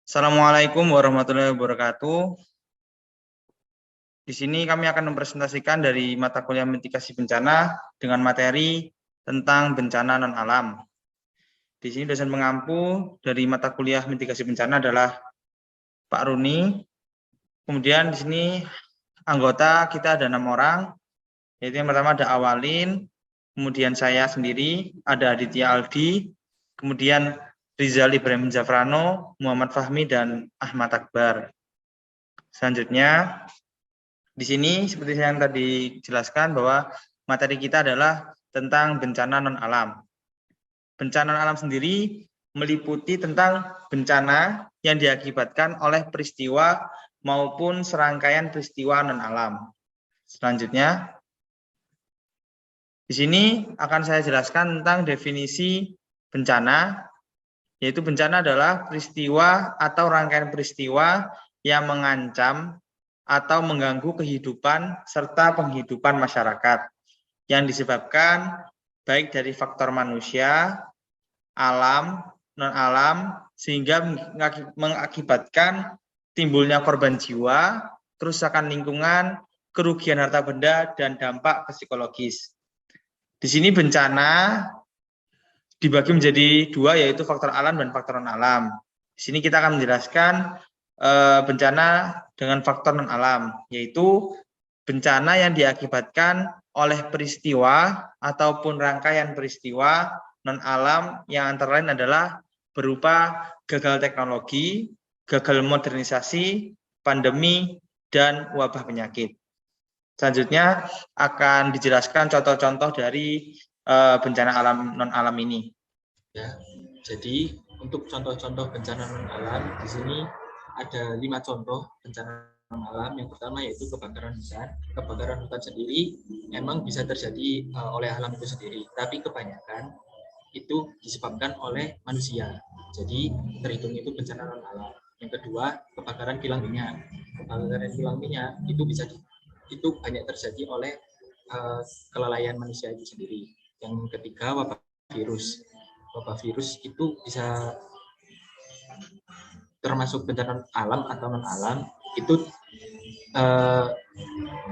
Assalamualaikum warahmatullahi wabarakatuh. Di sini kami akan mempresentasikan dari mata kuliah mitigasi bencana dengan materi tentang bencana non-alam. Di sini dosen pengampu dari mata kuliah mitigasi bencana adalah Pak Runi. Kemudian di sini anggota kita ada 6 orang, yaitu yang pertama ada Awalin, kemudian saya sendiri, ada Aditya Aldi, kemudian Rizal Ibrahim Zafrano, Muhammad Fahmi, dan Ahmad Akbar. Selanjutnya, di sini seperti yang tadi jelaskan bahwa materi kita adalah tentang bencana non-alam. Bencana non-alam sendiri meliputi tentang bencana yang diakibatkan oleh peristiwa maupun serangkaian peristiwa non-alam. Selanjutnya, di sini akan saya jelaskan tentang definisi bencana, yaitu bencana adalah peristiwa atau rangkaian peristiwa yang mengancam atau mengganggu kehidupan serta penghidupan masyarakat yang disebabkan baik dari faktor manusia, alam, non-alam, sehingga mengakibatkan timbulnya korban jiwa, kerusakan lingkungan, kerugian harta benda, dan dampak psikologis. Di sini bencana dibagi menjadi dua, yaitu faktor alam dan faktor non-alam. Di sini kita akan menjelaskan bencana dengan faktor non-alam, yaitu bencana yang diakibatkan oleh peristiwa ataupun rangkaian peristiwa non-alam yang antara lain adalah berupa gagal teknologi, gagal modernisasi, pandemi, dan wabah penyakit. Selanjutnya akan dijelaskan contoh-contoh dari bencana alam non-alam ini. Ya, jadi untuk contoh-contoh bencana non-alam di sini ada 5 contoh bencana non-alam. Yang pertama yaitu kebakaran hutan. Kebakaran hutan sendiri memang bisa terjadi oleh alam itu sendiri, tapi kebanyakan itu disebabkan oleh manusia. Jadi terhitung itu bencana non-alam. Yang kedua, kebakaran kilang minyak. Kebakaran kilang minyak itu banyak terjadi oleh kelalaian manusia itu sendiri. Yang ketiga, wabah virus. Wabah virus itu bisa termasuk bencana alam atau non alam itu,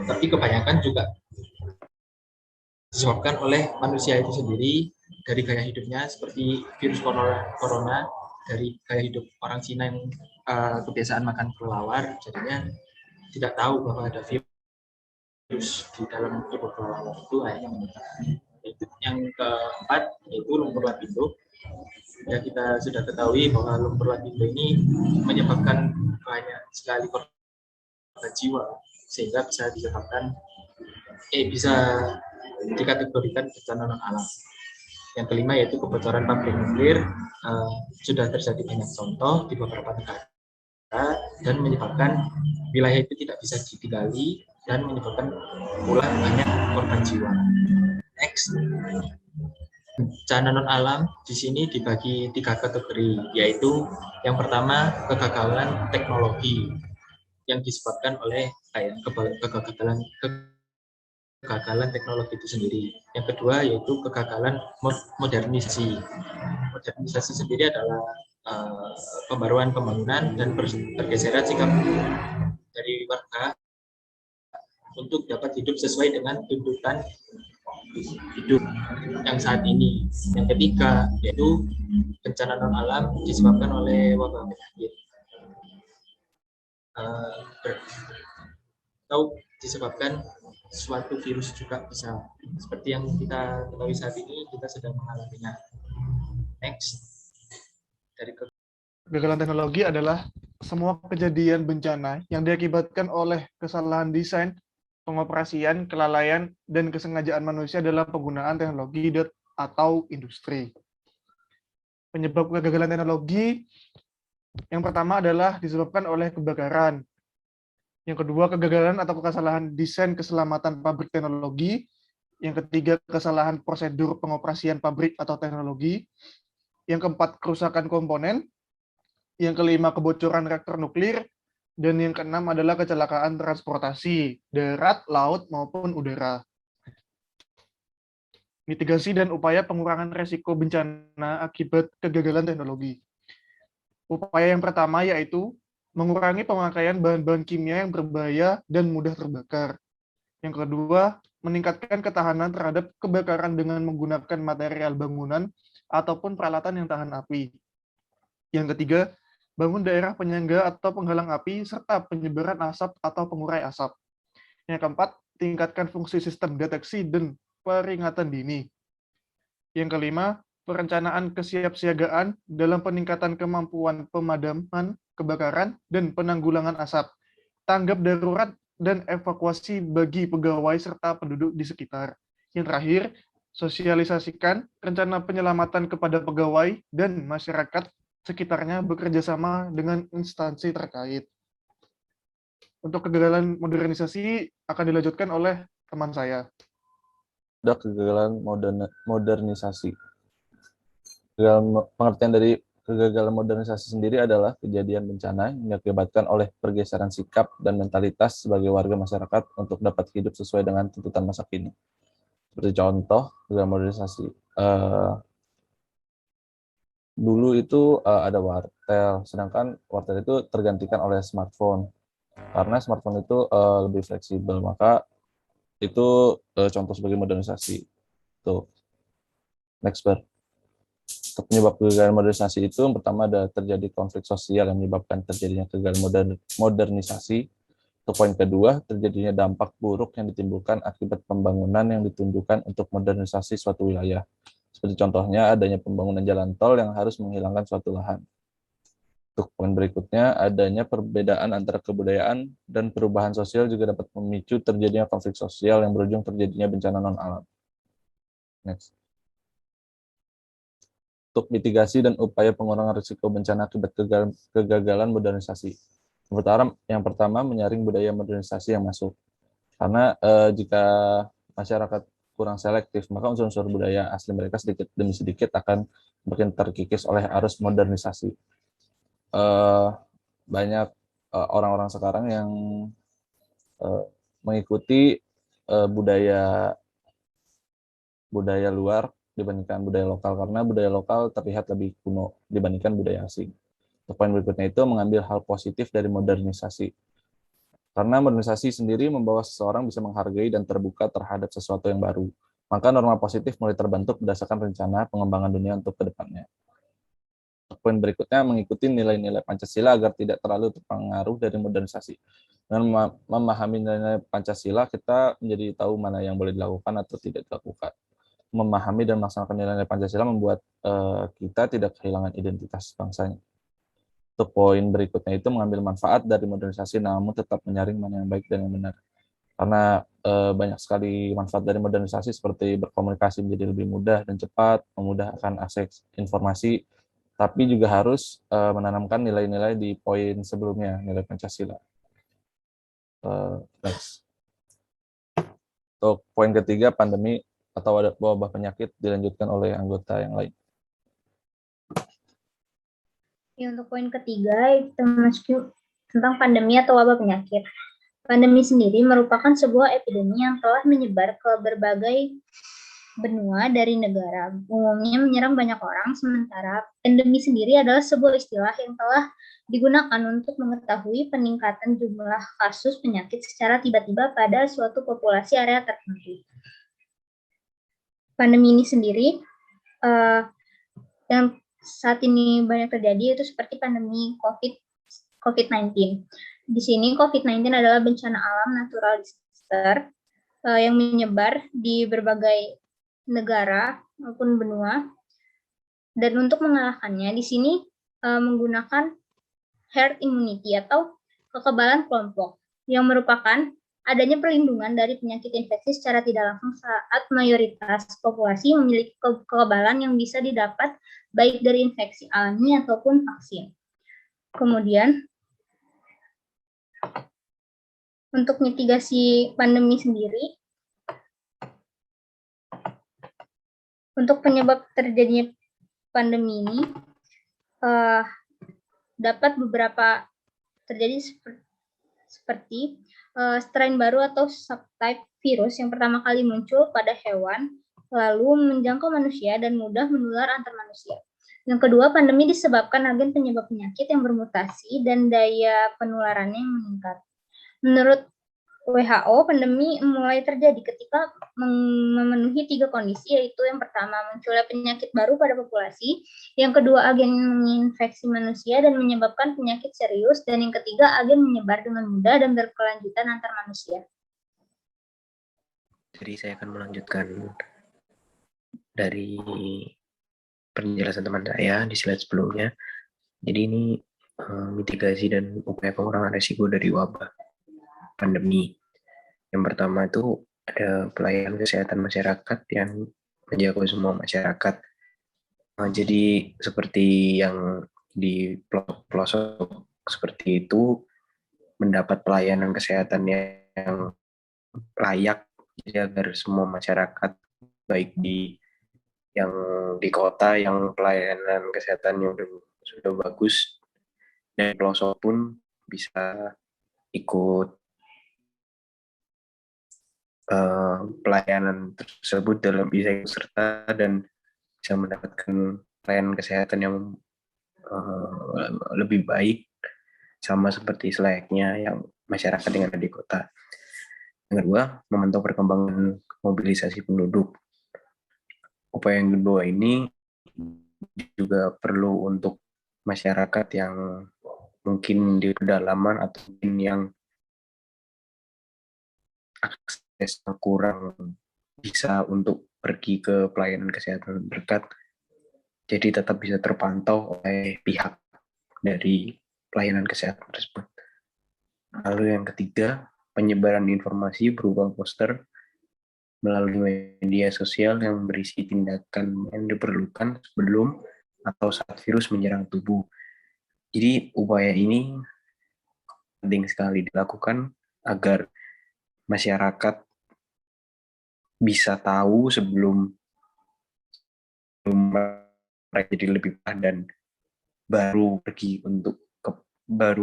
tapi kebanyakan juga disebabkan oleh manusia itu sendiri dari gaya hidupnya, seperti virus corona dari gaya hidup orang Cina yang kebiasaan makan kelelawar, jadinya tidak tahu bahwa ada virus di dalam tubuh kelelawar itu akhirnya menyebar. Yang keempat yaitu lumpur lapindo. Ya, kita sudah ketahui bahwa lumpur lapindo ini menyebabkan banyak sekali korban jiwa, sehingga bisa dikategorikan bencana non alam. Yang kelima yaitu kebocoran pabrik nuklir. Sudah terjadi banyak contoh di beberapa negara dan menyebabkan wilayah itu tidak bisa ditinggali dan menyebabkan pula banyak korban jiwa. Next. Bencana non alam di sini dibagi 3 kategori, yaitu yang pertama kegagalan teknologi yang disebabkan oleh kegagalan teknologi itu sendiri. Yang kedua yaitu kegagalan modernisasi. Modernisasi sendiri adalah pembaruan pembangunan dan pergeseran sikap dari warga untuk dapat hidup sesuai dengan tuntutan hidup yang saat ini. Yang ketiga yaitu bencana non alam disebabkan oleh wabah penyakit atau disebabkan suatu virus juga bisa, seperti yang kita ketahui saat ini kita sedang mengalaminya. Next. Dari kegagalan teknologi adalah semua kejadian bencana yang diakibatkan oleh kesalahan desain, pengoperasian, kelalaian, dan kesengajaan manusia dalam penggunaan teknologi atau industri. Penyebab kegagalan teknologi yang pertama adalah disebabkan oleh kebakaran. Yang kedua, kegagalan atau kesalahan desain keselamatan pabrik teknologi. Yang ketiga, kesalahan prosedur pengoperasian pabrik atau teknologi. Yang keempat, kerusakan komponen. Yang kelima, kebocoran reaktor nuklir. Dan yang keenam adalah kecelakaan transportasi, darat, laut, maupun udara. Mitigasi dan upaya pengurangan resiko bencana akibat kegagalan teknologi. Upaya yang pertama yaitu mengurangi pemakaian bahan-bahan kimia yang berbahaya dan mudah terbakar. Yang kedua, meningkatkan ketahanan terhadap kebakaran dengan menggunakan material bangunan ataupun peralatan yang tahan api. Yang ketiga, bangun daerah penyangga atau penghalang api serta penyebaran asap atau pengurai asap. Yang keempat, tingkatkan fungsi sistem deteksi dan peringatan dini. Yang kelima, perencanaan kesiapsiagaan dalam peningkatan kemampuan pemadaman kebakaran dan penanggulangan asap, tanggap darurat dan evakuasi bagi pegawai serta penduduk di sekitar. Yang terakhir, sosialisasikan rencana penyelamatan kepada pegawai dan masyarakat sekitarnya bekerja sama dengan instansi terkait. Untuk kegagalan modernisasi akan dilanjutkan oleh teman saya. Ada kegagalan modernisasi. Pengertian dari kegagalan modernisasi sendiri adalah kejadian bencana yang diakibatkan oleh pergeseran sikap dan mentalitas sebagai warga masyarakat untuk dapat hidup sesuai dengan tuntutan masa kini. Seperti contoh, kegagalan modernisasi. Dulu itu ada wartel, sedangkan wartel itu tergantikan oleh smartphone. Karena smartphone itu lebih fleksibel, maka itu contoh sebagai modernisasi. Tuh. Next, Bar. Untuk penyebab kegagalan modernisasi itu, yang pertama ada terjadi konflik sosial yang menyebabkan terjadinya kegagalan modernisasi. Untuk poin kedua, terjadinya dampak buruk yang ditimbulkan akibat pembangunan yang ditunjukkan untuk modernisasi suatu wilayah. Seperti contohnya adanya pembangunan jalan tol yang harus menghilangkan suatu lahan. Untuk poin berikutnya, adanya perbedaan antara kebudayaan dan perubahan sosial juga dapat memicu terjadinya konflik sosial yang berujung terjadinya bencana non-alam. Next. Untuk mitigasi dan upaya pengurangan risiko bencana akibat kegagalan modernisasi. Yang pertama, menyaring budaya modernisasi yang masuk. Karena jika masyarakat kurang selektif, maka unsur-unsur budaya asli mereka sedikit demi sedikit akan makin terkikis oleh arus modernisasi. Banyak orang-orang sekarang yang mengikuti budaya luar dibandingkan budaya lokal, karena budaya lokal terlihat lebih kuno dibandingkan budaya asing. Poin berikutnya itu mengambil hal positif dari modernisasi. Karena modernisasi sendiri membawa seseorang bisa menghargai dan terbuka terhadap sesuatu yang baru. Maka norma positif mulai terbentuk berdasarkan rencana pengembangan dunia untuk ke depannya. Poin berikutnya mengikuti nilai-nilai Pancasila agar tidak terlalu terpengaruh dari modernisasi. Dengan memahami nilai-nilai Pancasila, kita menjadi tahu mana yang boleh dilakukan atau tidak dilakukan. Memahami dan melaksanakan nilai-nilai Pancasila membuat kita tidak kehilangan identitas bangsanya. Untuk poin berikutnya itu mengambil manfaat dari modernisasi namun tetap menyaring mana yang baik dan yang benar. Karena banyak sekali manfaat dari modernisasi seperti berkomunikasi menjadi lebih mudah dan cepat, memudahkan akses informasi, tapi juga harus menanamkan nilai-nilai di poin sebelumnya, nilai Pancasila. Next. Untuk poin ketiga, pandemi atau wabah penyakit dilanjutkan oleh anggota yang lain. Ya, untuk poin ketiga, kita masuk tentang pandemi atau wabah penyakit. Pandemi sendiri merupakan sebuah epidemi yang telah menyebar ke berbagai benua dari negara. Umumnya menyerang banyak orang, sementara pandemi sendiri adalah sebuah istilah yang telah digunakan untuk mengetahui peningkatan jumlah kasus penyakit secara tiba-tiba pada suatu populasi area tertentu. Pandemi ini sendiri yang saat ini banyak terjadi itu seperti pandemi COVID-19. Di sini COVID-19 adalah bencana alam natural disaster yang menyebar di berbagai negara maupun benua. Dan untuk mengalahkannya di sini menggunakan herd immunity atau kekebalan kelompok yang merupakan adanya perlindungan dari penyakit infeksi secara tidak langsung saat mayoritas populasi memiliki kekebalan yang bisa didapat baik dari infeksi alami ataupun vaksin. Kemudian, untuk mitigasi pandemi sendiri, untuk penyebab terjadinya pandemi ini dapat beberapa terjadi seperti strain baru atau subtype virus yang pertama kali muncul pada hewan, lalu menjangkau manusia dan mudah menular antar manusia. Yang kedua, pandemi disebabkan agen penyebab penyakit yang bermutasi dan daya penularannya yang meningkat. Menurut WHO, pandemi mulai terjadi ketika memenuhi 3 kondisi, yaitu yang pertama, munculnya penyakit baru pada populasi, yang kedua, agen menginfeksi manusia dan menyebabkan penyakit serius, dan yang ketiga, agen menyebar dengan mudah dan berkelanjutan antar manusia. Jadi saya akan melanjutkan dari penjelasan teman saya di slide sebelumnya. Jadi ini mitigasi dan upaya pengurangan risiko dari wabah pandemi. Yang pertama itu ada pelayanan kesehatan masyarakat yang menjaga semua masyarakat. Jadi seperti yang di pelosok seperti itu, mendapat pelayanan kesehatan yang layak, jadi agar semua masyarakat, baik yang di kota yang pelayanan kesehatannya sudah bagus, dan pelosok pun bisa ikut pelayanan tersebut dalam bisa ikut serta dan bisa mendapatkan pelayanan kesehatan yang lebih baik, sama seperti selayaknya yang masyarakat yang ada di kota. Yang kedua, memantau perkembangan mobilisasi penduduk. Upaya yang kedua ini juga perlu untuk masyarakat yang mungkin di pedalaman atau mungkin yang aksesnya kurang bisa untuk pergi ke pelayanan kesehatan terdekat, jadi tetap bisa terpantau oleh pihak dari pelayanan kesehatan tersebut. Lalu yang ketiga, penyebaran informasi berupa poster melalui media sosial yang berisi tindakan yang diperlukan sebelum atau saat virus menyerang tubuh. Jadi upaya ini penting sekali dilakukan agar masyarakat bisa tahu sebelum mereka jadi lebih parah dan baru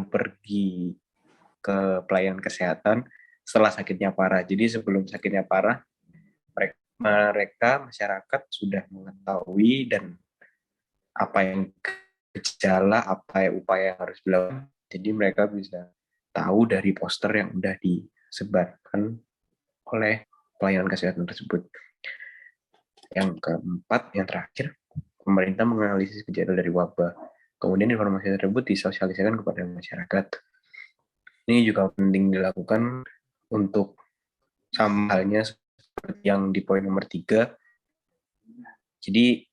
pergi ke pelayanan kesehatan setelah sakitnya parah. Jadi sebelum sakitnya parah, mereka masyarakat sudah mengetahui dan apa yang gejala, apa upaya yang harus dilakukan. Jadi mereka bisa tahu dari poster yang sudah disebarkan oleh pelayanan kesehatan tersebut. Yang keempat, yang terakhir, pemerintah menganalisis gejala dari wabah. Kemudian informasi tersebut disosialisasikan kepada masyarakat. Ini juga penting dilakukan untuk sama halnya seperti yang di poin nomor 3. Jadi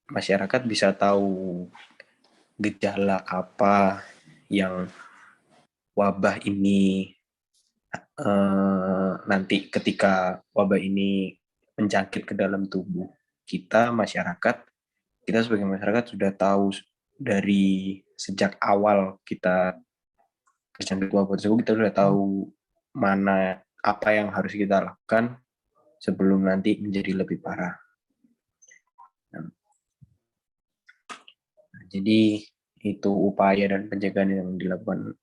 masyarakat bisa tahu gejala apa yang wabah ini nanti ketika wabah ini menjangkit ke dalam tubuh kita, kita sebagai masyarakat sudah tahu dari sejak awal kita terjangkit wabah tersebut, kita sudah tahu apa yang harus kita lakukan sebelum nanti menjadi lebih parah. Jadi itu upaya dan pencegahan yang dilakukan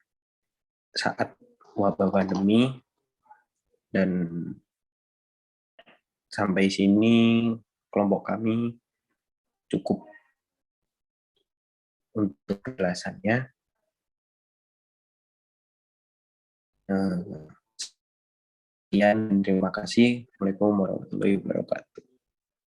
saat wabah pandemi, dan sampai sini kelompok kami cukup untuk penjelasannya. Sekian, terima kasih. Assalamualaikum warahmatullahi wabarakatuh.